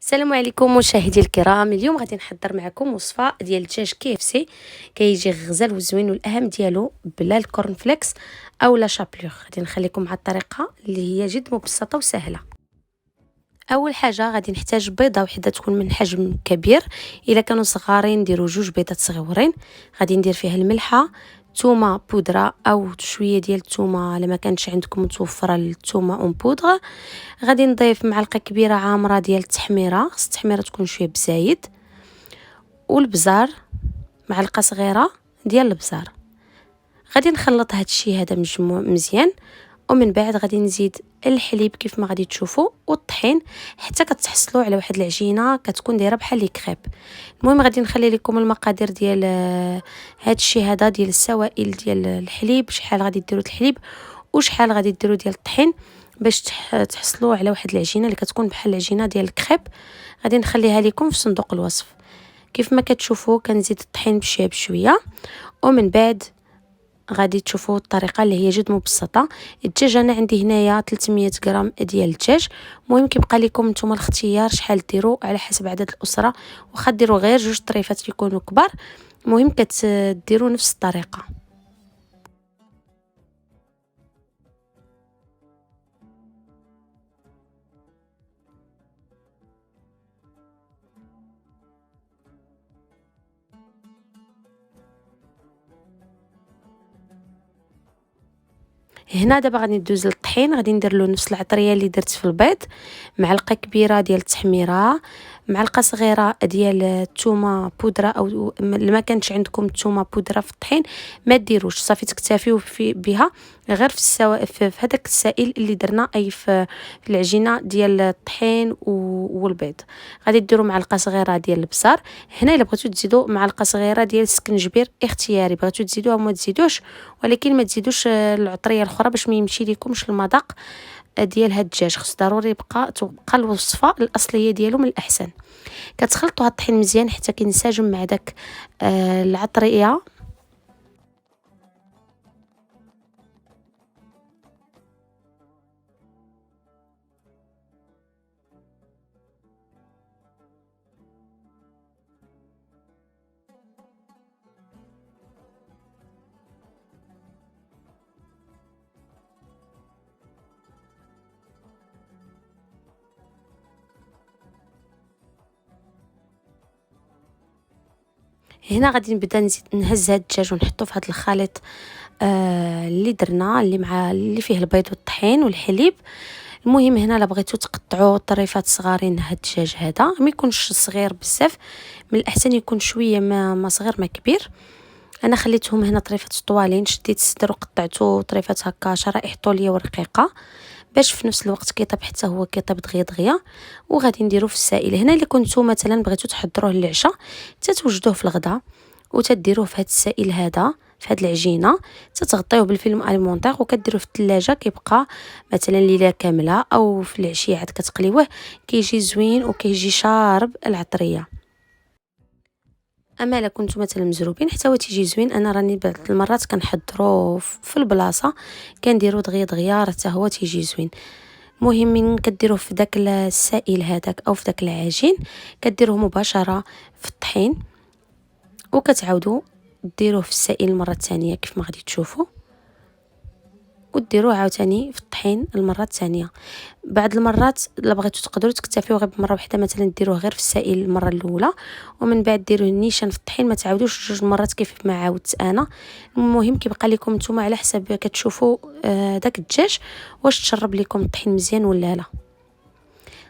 السلام عليكم مشاهدي الكرام. اليوم غادي نحضر معكم وصفه ديال الدجاج KFC. كيجي غزال وزوين، والاهم ديالو بلا الكورن فليكس او لا شابلور. غادي نخليكم مع الطريقه اللي هي جد مبسطه وسهله. اول حاجه غادي نحتاج بيضه وحده تكون من حجم كبير، الا كانوا صغارين نديروا 2 بيضات صغيورين. غادي ندير فيها الملحه، ثومه بودره او شويه ديال الثومه لما كانش عندكم متوفره الثومه اون بودره. غادي نضيف معلقه كبيره عامره ديال التحميره، خص التحميره تكون شويه بزايد، والبزار معلقه صغيره ديال البزار. غادي نخلط هذا الشيء هذا مجموع مزيان، ومن بعد غادي نزيد الحليب كيف ما غادي تشوفوا والطحين حتى كتحصلوا على واحد العجينه كتكون دايره بحال لي كريب. المهم غادي نخلي لكم المقادير ديال هذا الشيء هذا ديال السوائل ديال الحليب، شحال غادي ديروا الحليب وشحال غادي ديروا ديال الطحين باش تحصلوا على واحد العجينه اللي كتكون بحال العجينه ديال الكريب. غادي نخليها لكم في صندوق الوصف. كيف ما كتشوفوا كنزيد الطحين بشويه بشويه، ومن بعد غادي تشوفوا الطريقه اللي هي جد مبسطه. الدجاج انا عندي هنايا 300 غرام ديال الدجاج. المهم كيبقى لكم نتوما الاختيار شحال ديروا على حسب عدد الاسره، واخا ديروا غير 2 طريفات يكونوا كبار. المهم كتديروا نفس الطريقه. هنا دابا غادي ندوز للطحين. غادي ندير له نفس العطريه اللي درت في البيض، معلقه كبيره ديال التحميره، معلقه صغيره ديال الثومه بودره، او ما كانش عندكم الثومه بودره في الطحين ما ديروش، صافي تكتفيو بها غير في هذاك السائل اللي درنا، اي في العجينه ديال الطحين والبيض. غادي ديروا معلقه صغيره ديال البصار. هنا الا بغيتو تزيدوا معلقه صغيره ديال السكنجبير اختياري، بغيتو تزيدوها ما تزيدوش، ولكن ما تزيدوش العطريه الاخرى باش ما يمشي لكمش المذاق ديال هاد الدجاج. خص ضروري تبقى الوصفه الاصليه ديالو من الاحسن. كتخلطوا هاد الطحين مزيان حتى كينسجم مع داك العطريه. هنا غادي نبدا نزيد نهز هاد الدجاج ونحطو في هاد الخليط اللي درنا، اللي فيه البيض والطحين والحليب. المهم هنا الا بغيتو تقطعوا طريفات صغارين هاد الدجاج هذا، ما يكونش صغير بزاف، من الاحسن يكون شويه ما صغير ما كبير. انا خليتهم هنا طريفات طوالين، شديت الصدر وقطعته طريفات هكا شرائح طوليه ورقيقه باش في نفس الوقت كيطيب حتى هو كيطيب دغيا دغيا. وغادي نديرو في السائل. هنا الا كنتو مثلا بغيتو تحضروه للعشاء تتوجدوه في الغداء وتديروه في هذا السائل هذا، في هذه العجينه، تتغطيوه بالفيلم اليمونطيغ وكديروه في الثلاجه. كيبقى مثلا ليله كامله، او في العشيه عاد كتقليوه، كيجي زوين وكيجي شارب العطريه. اما الا كنتو مثلا مزروبين حتى هو تيجي زوين. انا راني بعض المرات كنحضرو في البلاصه كنديرو دغيا دغيا حتى هو تيجي زوين. المهم من كديروه في داك السائل هذاك او في داك العجين، كديروه مباشره في الطحين وكتعاودوا ديروه في السائل المره الثانيه كيف ما غادي تشوفوا، وديروه عاوتاني في الطحين المره الثانيه. بعض المرات الا بغيتو تقدروا تكتفيو غير بمره واحده، مثلا ديروه غير في السائل المره الاولى ومن بعد ديروه نيشان في الطحين، ما تعاودوش 2 مرات كيف ما عاودت انا. المهم كيبقى لكم نتوما على حسب كتشوفوا داك الدجاج واش تشرب لكم الطحين مزيان ولا لا.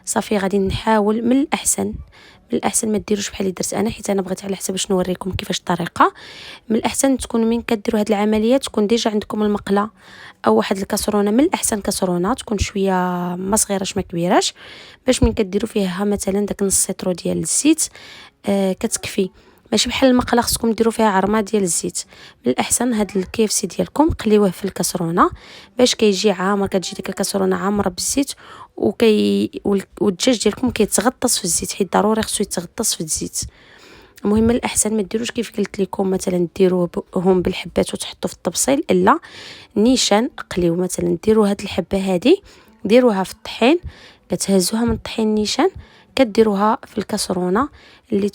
صافي غادي نحاول من الاحسن ما ديروش بحال اللي درت انا، حيت انا بغيت على حسب باش نوريكم كيفاش الطريقه. من الاحسن تكون من كديروا هاد العمليه تكون ديجا عندكم المقله او واحد الكاسرونه، من الاحسن كاسرونه تكون شويه ما صغيراش ما كبيراش، باش من كديروا فيها مثلا داك نص سيترو ديال الزيت كتكفي. ماشي بحال المقله خصكم ديروا فيها عرمه ديال الزيت. من الاحسن هاد الكيفسي ديالكم قليوه في الكاسرونه باش كيجي عامر، كتجي ديك الكاسرونه عامره بالزيت والدجاج ديالكم كيتغطس في الزيت، حيت ضروري خصو يتغطس في الزيت. المهم الاحسن ما ديروش كيف قلت لكم مثلا ديروهم بالحبات وتحطوا في الطبسيل، الا نيشان قليو. مثلا ديروا هاد الحبه هذه ديروها في الطحين، كتهزوها من الطحين نيشان، كديروها في الكاسرونه اللي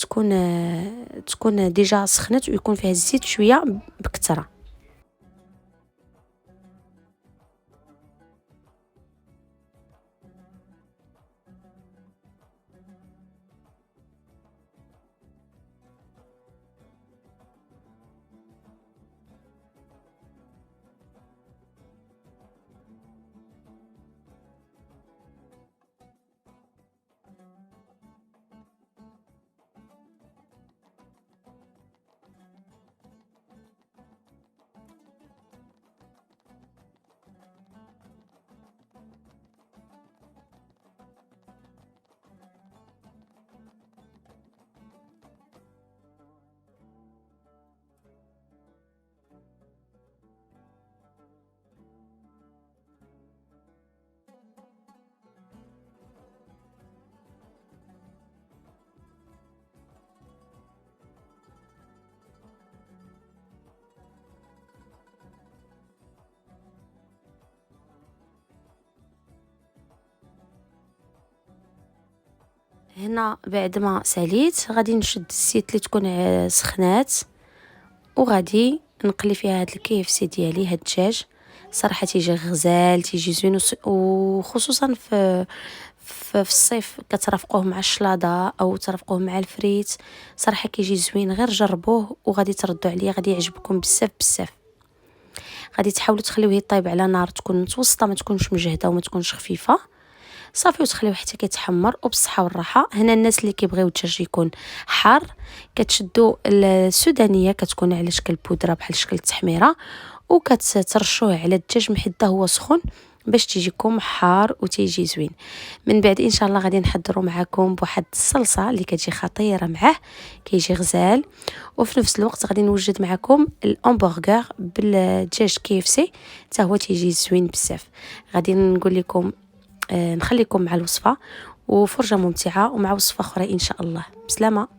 تكون ديجا سخنت ويكون فيها الزيت شويه بكثره. هنا بعد ما ساليت غادي نشد الزيت اللي تكون سخنات وغادي نقلي فيها هاد الكيفسي ديالي. هاد الدجاج صراحه تيجي غزال، تيجي زوين، وخصوصا في الصيف كترافقوه مع الشلاضه او ترافقوه مع الفريت، صراحه كيجي زوين. غير جربوه وغادي تردوا عليه، غادي يعجبكم بزاف بزاف. غادي تحاولوا تخليوه يطيب على نار تكون متوسطه، ما تكونش مجهده وما تكونش خفيفه صافي، وتخليوه حتى كيتحمر وبالصحه والراحه. هنا الناس اللي كيبغيو الدجاج يكون حار كتشدوا السودانيه، كتكون على شكل بودره بحال شكل التحميره، وكترشوه على الدجاج محدا هو سخون باش تيجيكم حار وتيجي زوين. من بعد ان شاء الله غادي نحضروا معكم بواحد الصلصه اللي كتجي خطيره معاه، كيجي غزال. وفي نفس الوقت غادي نوجد معكم الامبرغر بالدجاج كيفسي، حتى هو تيجي زوين بزاف. غادي نقول لكم نخليكم مع الوصفه وفرجه ممتعه ومع وصفه اخرى ان شاء الله. بسلامه.